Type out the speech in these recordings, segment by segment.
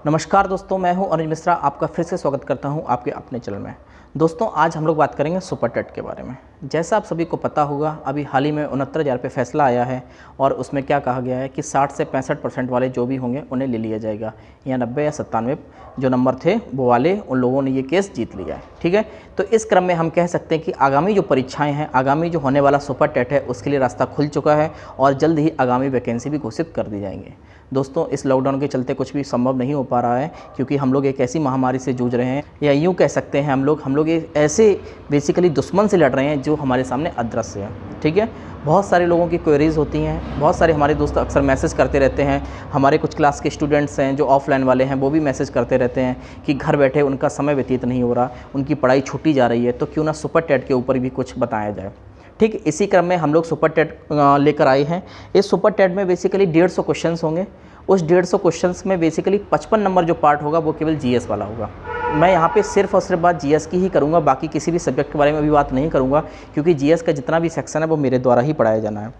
नमस्कार दोस्तों, मैं हूं अनुज मिश्रा। आपका फिर से स्वागत करता हूं आपके अपने चैनल में। दोस्तों, आज हम लोग बात करेंगे सुपर टेट के बारे में। जैसा आप सभी को पता होगा, अभी हाल ही में 69,000 पे फैसला आया है और उसमें क्या कहा गया है कि 60 से 65% वाले जो भी होंगे उन्हें ले लिया जाएगा, या 90 या 97 जो नंबर थे वो वाले उन लोगों ने ये केस जीत लिया है। ठीक है, तो इस क्रम में हम कह सकते हैं कि आगामी जो परीक्षाएँ हैं, आगामी जो होने वाला सुपर टेट है, उसके लिए रास्ता खुल चुका है और जल्द ही आगामी वैकेंसी भी घोषित कर दी जाएंगे। दोस्तों, इस लॉकडाउन के चलते कुछ भी संभव नहीं हो पा रहा है, क्योंकि हम लोग एक ऐसी महामारी से जूझ रहे हैं, या यूँ कह सकते हैं हम लोग एक ऐसे बेसिकली दुश्मन से लड़ रहे हैं जो हमारे सामने अदृश्य है। ठीक है, बहुत सारे लोगों की क्वेरीज़ होती हैं, बहुत सारे हमारे दोस्त अक्सर मैसेज करते रहते हैं। हमारे कुछ क्लास के स्टूडेंट्स हैं जो ऑफलाइन वाले हैं, वो भी मैसेज करते रहते हैं कि घर बैठे उनका समय व्यतीत नहीं हो रहा, उनकी पढ़ाई छूटी जा रही है, तो क्यों ना सुपर टेट के ऊपर भी कुछ बताया जाए। ठीक, इसी क्रम में हम लोग सुपर टेट लेकर आए हैं। इस सुपर टेट में बेसिकली 150 क्वेश्चंस होंगे। उस 150 क्वेश्चंस में बेसिकली 55 नंबर जो पार्ट होगा वो केवल जीएस वाला होगा। मैं यहाँ पे सिर्फ और सिर्फ बात जीएस की ही करूँगा, बाकी किसी भी सब्जेक्ट के बारे में अभी बात नहीं करूँगा, क्योंकि जीएस का जितना भी सेक्शन है वो मेरे द्वारा ही पढ़ाया जाना है।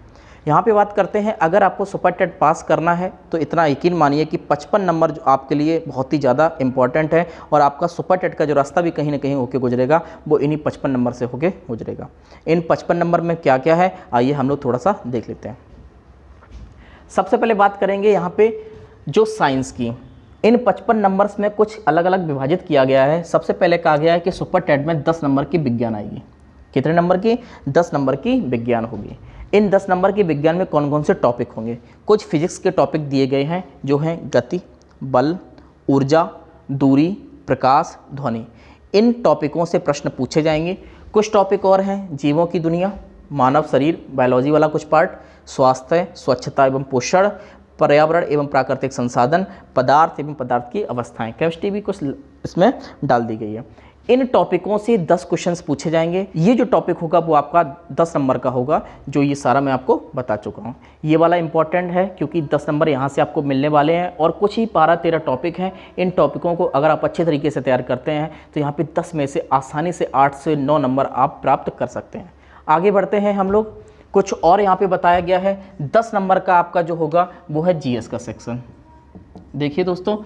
यहाँ पे बात करते हैं, अगर आपको सुपर टेट पास करना है तो इतना यकीन मानिए कि 55 नंबर जो आपके लिए बहुत ही ज़्यादा इंपॉर्टेंट है, और आपका सुपर टेट का जो रास्ता भी कहीं ना कहीं होके गुजरेगा वो इन्हीं 55 नंबर से होके गुजरेगा। इन 55 नंबर में क्या क्या है, आइए हम लोग थोड़ा सा देख लेते हैं। सबसे पहले बात करेंगे यहाँ पे जो साइंस की। इन 55 नंबर्स में कुछ अलग अलग विभाजित किया गया है। सबसे पहले कहा गया है कि सुपर टेट में 10 नंबर की विज्ञान आएगी। कितने नंबर की? 10 नंबर की विज्ञान होगी। इन 10 नंबर की विज्ञान में कौन कौन से टॉपिक होंगे? कुछ फिजिक्स के टॉपिक दिए गए हैं जो हैं गति, बल, ऊर्जा, दूरी, प्रकाश, ध्वनि। इन टॉपिकों से प्रश्न पूछे जाएंगे। कुछ टॉपिक और हैं, जीवों की दुनिया, मानव शरीर, बायोलॉजी वाला कुछ पार्ट, स्वास्थ्य, स्वच्छता एवं पोषण, पर्यावरण एवं प्राकृतिक संसाधन, पदार्थ एवं पदार्थ की अवस्थाएं, केमिस्ट्री भी कुछ इसमें डाल दी गई है। इन टॉपिकों से 10 क्वेश्चंस पूछे जाएंगे। ये जो टॉपिक होगा वो आपका 10 नंबर का होगा, जो ये सारा मैं आपको बता चुका हूँ। ये वाला इंपॉर्टेंट है क्योंकि 10 नंबर यहाँ से आपको मिलने वाले हैं, और कुछ ही 12-13 टॉपिक हैं। इन टॉपिकों को अगर आप अच्छे तरीके से तैयार करते हैं तो यहाँ पे 10 में से आसानी से 8 से 9 नंबर आप प्राप्त कर सकते हैं। आगे बढ़ते हैं हम लोग। कुछ और यहाँ पे बताया गया है। 10 नंबर का आपका जो होगा वो है जीएस का सेक्शन। देखिए दोस्तों,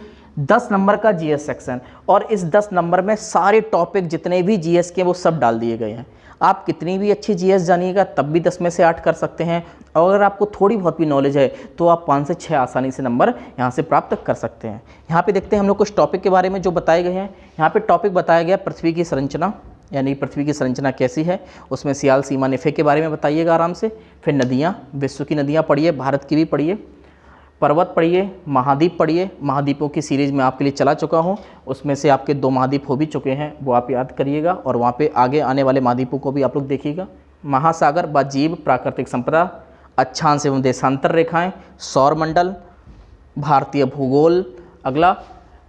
10 नंबर का जीएस सेक्शन, और इस 10 नंबर में सारे टॉपिक जितने भी जीएस के वो सब डाल दिए गए हैं। आप कितनी भी अच्छी जीएस जानिएगा तब भी 10 में से 8 कर सकते हैं, और अगर आपको थोड़ी बहुत भी नॉलेज है तो आप 5 से 6 आसानी से नंबर यहाँ से प्राप्त कर सकते हैं। यहाँ पे देखते हैं हम लोग कुछ टॉपिक के बारे में जो बताए गए हैं। यहाँ पे टॉपिक बताया गया पृथ्वी की संरचना, यानी पृथ्वी की संरचना कैसी है, उसमें सियाल, सीमा, निफे के बारे में बताइएगा आराम से। फिर नदियाँ, विश्व की नदियाँ पढ़िए, भारत की भी पढ़िए। पर्वत पढ़िए, महाद्वीप पढ़िए। महाद्वीपों की सीरीज़ में आपके लिए चला चुका हूँ, उसमें से आपके 2 महाद्वीप हो भी चुके हैं, वो आप याद करिएगा, और वहाँ पे आगे आने वाले महाद्वीपों को भी आप लोग देखिएगा। महासागर व जीव, प्राकृतिक संपदा, अक्षांश एवं देशांतर रेखाएँ, सौरमंडल, भारतीय भूगोल। अगला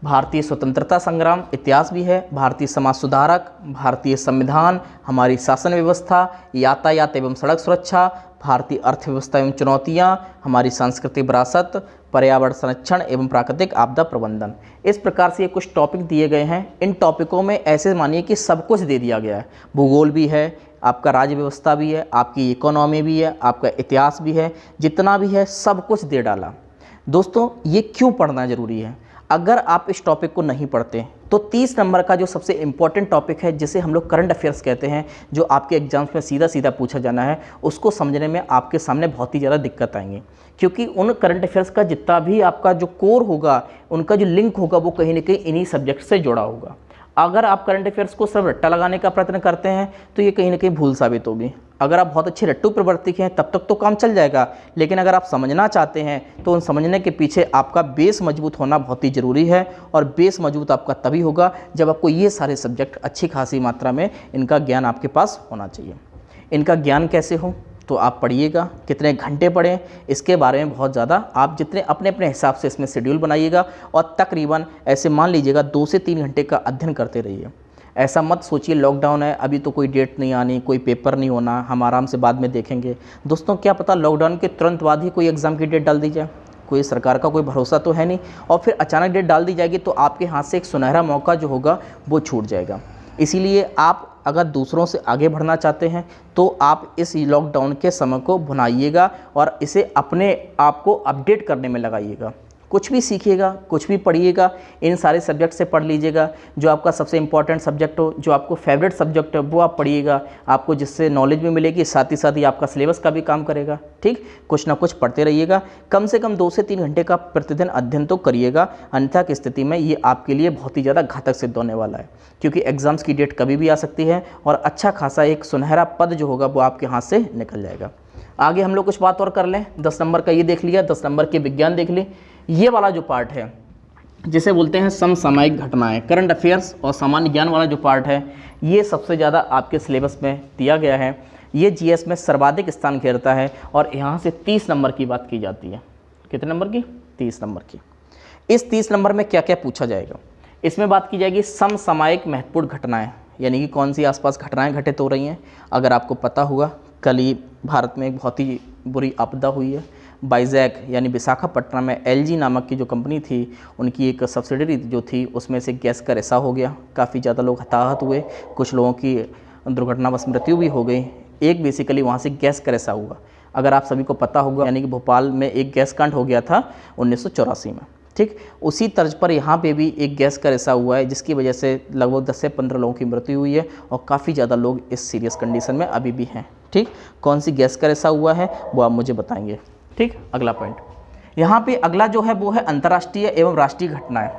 भारतीय स्वतंत्रता संग्राम, इतिहास भी है, भारतीय समाज सुधारक, भारतीय संविधान, हमारी शासन व्यवस्था, यातायात एवं सड़क सुरक्षा, भारतीय अर्थव्यवस्था एवं चुनौतियाँ, हमारी सांस्कृतिक विरासत, पर्यावरण संरक्षण एवं प्राकृतिक आपदा प्रबंधन। इस प्रकार से ये कुछ टॉपिक दिए गए हैं। इन टॉपिकों में ऐसे मानिए कि सब कुछ दे दिया गया है। भूगोल भी है, आपका राज्य व्यवस्था भी है, आपकी इकोनॉमी भी है, आपका इतिहास भी है, जितना भी है सब कुछ दे डाला। दोस्तों, ये क्यों पढ़ना ज़रूरी है? अगर आप इस टॉपिक को नहीं पढ़ते तो 30 नंबर का जो सबसे इम्पॉर्टेंट टॉपिक है, जिसे हम लोग करंट अफेयर्स कहते हैं, जो आपके एग्जाम्स में सीधा सीधा पूछा जाना है, उसको समझने में आपके सामने बहुत ही ज़्यादा दिक्कत आएंगी, क्योंकि उन करंट अफेयर्स का जितना भी आपका जो कोर होगा, उनका जो लिंक होगा, वो कहीं ना कहीं इन्हीं सब्जेक्ट से जुड़ा होगा। अगर आप करंट अफेयर्स को सिर्फ रट्टा लगाने का प्रयत्न करते हैं तो ये कहीं ना कहीं भूल साबित होगी। अगर आप बहुत अच्छे रट्टू प्रवर्तिक हैं तब तक तो काम चल जाएगा, लेकिन अगर आप समझना चाहते हैं तो उन समझने के पीछे आपका बेस मजबूत होना बहुत ही ज़रूरी है, और बेस मजबूत आपका तभी होगा जब आपको ये सारे सब्जेक्ट अच्छी खासी मात्रा में इनका ज्ञान आपके पास होना चाहिए। इनका ज्ञान कैसे हो तो आप पढ़िएगा, कितने घंटे पढ़ें इसके बारे में बहुत ज़्यादा आप जितने अपने अपने हिसाब से इसमें शेड्यूल बनाइएगा, और तकरीबन ऐसे मान लीजिएगा 2 से 3 घंटे का अध्ययन करते रहिए। ऐसा मत सोचिए लॉकडाउन है, अभी तो कोई डेट नहीं आनी, कोई पेपर नहीं होना, हम आराम से बाद में देखेंगे। दोस्तों, क्या पता लॉकडाउन के तुरंत बाद ही कोई एग्ज़ाम की डेट डाल दी जाए, कोई सरकार का कोई भरोसा तो है नहीं, और फिर अचानक डेट डाल दी जाएगी तो आपके हाथ से एक सुनहरा मौका जो होगा वो छूट जाएगा। इसीलिए आप अगर दूसरों से आगे बढ़ना चाहते हैं तो आप इस लॉकडाउन के समय को भुनाइएगा और इसे अपने आप को अपडेट करने में लगाइएगा। कुछ भी सीखिएगा, कुछ भी पढ़िएगा, इन सारे सब्जेक्ट से पढ़ लीजिएगा। जो आपका सबसे इंपॉर्टेंट सब्जेक्ट हो, जो आपको फेवरेट सब्जेक्ट है, वो आप पढ़िएगा, आपको जिससे नॉलेज भी मिलेगी, साथ ही आपका सिलेबस का भी काम करेगा। ठीक, कुछ ना कुछ पढ़ते रहिएगा, कम से कम 2 से 3 घंटे का प्रतिदिन अध्ययन तो करिएगा, अन्यथा की स्थिति में ये आपके लिए बहुत ही ज़्यादा घातक सिद्ध होने वाला है, क्योंकि एग्ज़ाम्स की डेट कभी भी आ सकती है और अच्छा खासा एक सुनहरा पद जो होगा वो आपके हाथ से निकल जाएगा। आगे हम लोग कुछ बात और कर लें। 10 नंबर का ये देख लिया, 10 नंबर के विज्ञान देख ली। ये वाला जो पार्ट है जिसे बोलते हैं समसामयिक घटनाएं, करंट अफेयर्स और सामान्य ज्ञान वाला जो पार्ट है, ये सबसे ज़्यादा आपके सिलेबस में दिया गया है। ये जीएस में सर्वाधिक स्थान घेरता है और यहाँ से 30 नंबर की बात की जाती है। कितने नंबर की? 30 नंबर की। इस 30 नंबर में क्या क्या पूछा जाएगा? इसमें बात की जाएगी समसामयिक महत्वपूर्ण घटनाएँ, यानी कि कौन सी आसपास घटनाएँ घटित हो रही हैं। अगर आपको पता होगा, कल ही भारत में एक बहुत ही बुरी आपदा हुई है। वाइजैक यानी विशाखापट्टनम में एलजी नामक की जो कंपनी थी, उनकी एक सब्सिडरी जो थी, उसमें से गैस का रिसाव हो गया। काफ़ी ज़्यादा लोग हताहत हुए, कुछ लोगों की दुर्घटनावश मृत्यु भी हो गई। एक बेसिकली वहाँ से गैस का रिसाव हुआ। अगर आप सभी को पता होगा, यानी कि भोपाल में एक गैस कांड हो गया था 1984 में। ठीक, उसी तर्ज पर यहाँ पे भी एक गैस का रिसाव हुआ है, जिसकी वजह से लगभग 10 से 15 लोगों की मृत्यु हुई है और काफ़ी ज़्यादा लोग इस सीरियस कंडीशन में अभी भी हैं। ठीक, कौन सी गैस का रिसाव हुआ है वो आप मुझे बताएंगे। ठीक, अगला पॉइंट यहाँ पे अगला जो है वो है अंतर्राष्ट्रीय एवं राष्ट्रीय घटनाएं।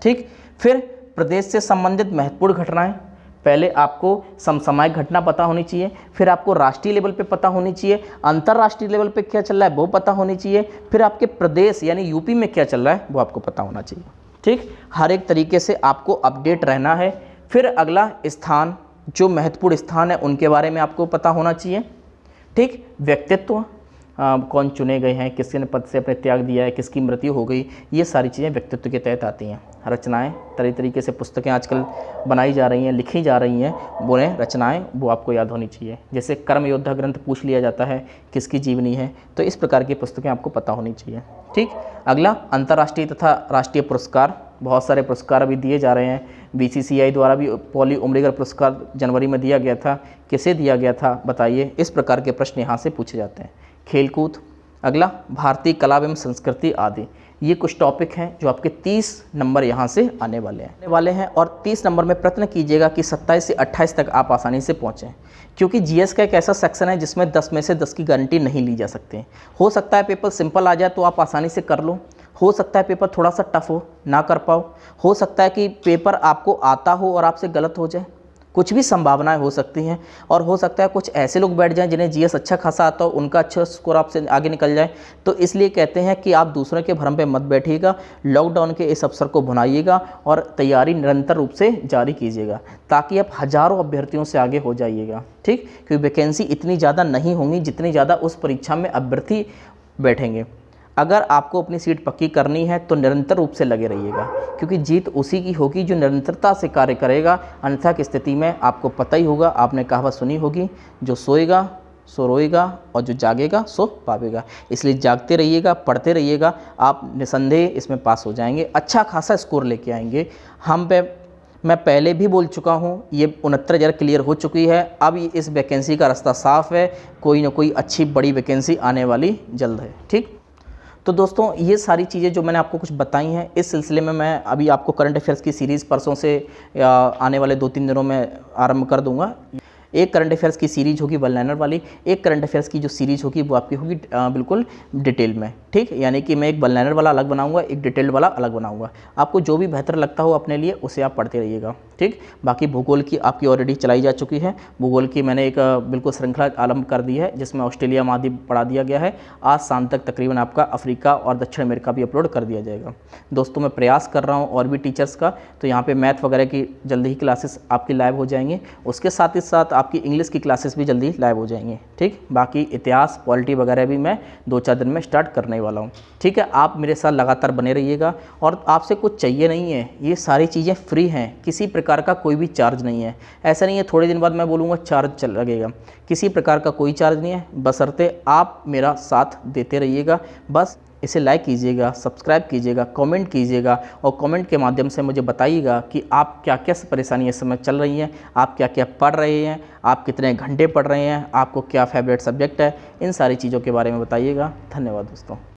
ठीक, फिर प्रदेश से संबंधित महत्वपूर्ण घटनाएं। पहले आपको समसामयिक घटना पता होनी चाहिए, फिर आपको राष्ट्रीय लेवल पे पता होनी चाहिए, अंतर्राष्ट्रीय लेवल पे क्या चल रहा है वो पता होनी चाहिए, फिर आपके प्रदेश यानी यूपी में क्या चल रहा है वो आपको पता होना चाहिए। ठीक, हर एक तरीके से आपको अपडेट रहना है। फिर अगला स्थान, जो महत्वपूर्ण स्थान है उनके बारे में आपको पता होना चाहिए। ठीक, व्यक्तित्व, कौन चुने गए हैं, किसने पद से अपने त्याग दिया है, किसकी मृत्यु हो गई, ये सारी चीज़ें व्यक्तित्व के तहत आती हैं। रचनाएं, तरह तरीके से पुस्तकें आजकल बनाई जा रही हैं, लिखी जा रही हैं, वो रचनाएं वो आपको याद होनी चाहिए। जैसे कर्म योद्धा ग्रंथ पूछ लिया जाता है किसकी जीवनी है, तो इस प्रकार की पुस्तकें आपको पता होनी चाहिए। ठीक, अगला अंतर्राष्ट्रीय तथा राष्ट्रीय पुरस्कार। बहुत सारे पुरस्कार अभी दिए जा रहे हैं। बीसीसीआई द्वारा भी पॉली उमरीगर पुरस्कार जनवरी में दिया गया था। किसे दिया गया था बताइए? इस प्रकार के प्रश्न यहाँ से पूछे जाते हैं। खेलकूद, अगला भारतीय कला एवं संस्कृति आदि। ये कुछ टॉपिक हैं जो आपके 30 नंबर यहाँ से आने वाले हैं और 30 नंबर में प्रयत्न कीजिएगा कि 27 से 28 तक आप आसानी से पहुँचें, क्योंकि जीएस का एक ऐसा सेक्शन है जिसमें 10 में से 10 की गारंटी नहीं ली जा सकती। हो सकता है पेपर सिंपल आ जाए तो आप आसानी से कर लो, हो सकता है पेपर थोड़ा सा टफ हो, ना कर पाओ, हो सकता है कि पेपर आपको आता हो और आपसे गलत हो जाए, कुछ भी संभावनाएं हो सकती हैं। और हो सकता है कुछ ऐसे लोग बैठ जाएं जिन्हें जीएस अच्छा खासा आता हो, उनका अच्छा स्कोर आपसे आगे निकल जाए। तो इसलिए कहते हैं कि आप दूसरों के भरम पे मत बैठिएगा, लॉकडाउन के इस अवसर को भुनाइएगा और तैयारी निरंतर रूप से जारी कीजिएगा, ताकि आप हज़ारों अभ्यर्थियों से आगे हो जाइएगा। ठीक, क्योंकि वैकेंसी इतनी ज़्यादा नहीं होंगी जितनी ज़्यादा उस परीक्षा में अभ्यर्थी बैठेंगे। अगर आपको अपनी सीट पक्की करनी है तो निरंतर रूप से लगे रहिएगा, क्योंकि जीत उसी की होगी जो निरंतरता से कार्य करेगा। अन्यथा की स्थिति में आपको पता ही होगा, आपने कहावत सुनी होगी, जो सोएगा सो रोएगा और जो जागेगा सो पावेगा। इसलिए जागते रहिएगा, पढ़ते रहिएगा, आप निसंदेह इसमें पास हो जाएंगे, अच्छा खासा स्कोर लेके आएंगे। मैं पहले भी बोल चुका हूँ, ये 69,000 क्लियर हो चुकी है। अब इस वैकेंसी का रास्ता साफ है, कोई ना कोई अच्छी बड़ी वैकेंसी आने वाली जल्द है। ठीक, तो दोस्तों ये सारी चीज़ें जो मैंने आपको कुछ बताई हैं, इस सिलसिले में मैं अभी आपको करंट अफेयर्स की सीरीज़ परसों से आने वाले 2-3 दिनों में आरंभ कर दूंगा। एक करंट अफेयर्स की सीरीज होगी वन लाइनर वाली, एक करंट अफेयर्स की जो सीरीज होगी वो आपकी होगी बिल्कुल डिटेल में। ठीक, यानी कि मैं एक वन लाइनर वाला अलग बनाऊंगा, एक डिटेल्ड वाला अलग बनाऊंगा। आपको जो भी बेहतर लगता हो अपने लिए उसे आप पढ़ते रहिएगा। ठीक, बाकी भूगोल की आपकी ऑलरेडी चलाई जा चुकी है। भूगोल की मैंने एक बिल्कुल श्रृंखला आरंभ कर दी है, जिसमें ऑस्ट्रेलिया महाद्वीप पढ़ा दिया गया है। आज शाम तक तकरीबन आपका अफ्रीका और दक्षिण अमेरिका भी अपलोड कर दिया जाएगा। दोस्तों मैं प्रयास कर रहा हूँ और भी टीचर्स का, तो यहाँ पे मैथ वगैरह की जल्दी ही क्लासेस आपकी लाइव हो जाएंगी। उसके साथ ही साथ आपकी इंग्लिश की क्लासेस भी जल्दी लाइव हो जाएंगी। ठीक, बाकी इतिहास पॉलिटी वगैरह भी मैं 2-4 दिन में स्टार्ट करने वाला हूँ। ठीक है, आप मेरे साथ लगातार बने रहिएगा और आपसे कुछ चाहिए नहीं है, ये सारी चीज़ें फ्री हैं, किसी प्रकार का कोई भी चार्ज नहीं है। ऐसा नहीं है थोड़े दिन बाद मैं बोलूँगा चार्ज लगेगा, किसी प्रकार का कोई चार्ज नहीं है, बशर्ते आप मेरा साथ देते रहिएगा। बस इसे लाइक कीजिएगा, सब्सक्राइब कीजिएगा, कमेंट कीजिएगा और कमेंट के माध्यम से मुझे बताइएगा कि आप क्या क्या परेशानी इस समय चल रही हैं, आप क्या क्या पढ़ रहे हैं, आप कितने घंटे पढ़ रहे हैं, आपको क्या फेवरेट सब्जेक्ट है, इन सारी चीज़ों के बारे में बताइएगा। धन्यवाद दोस्तों।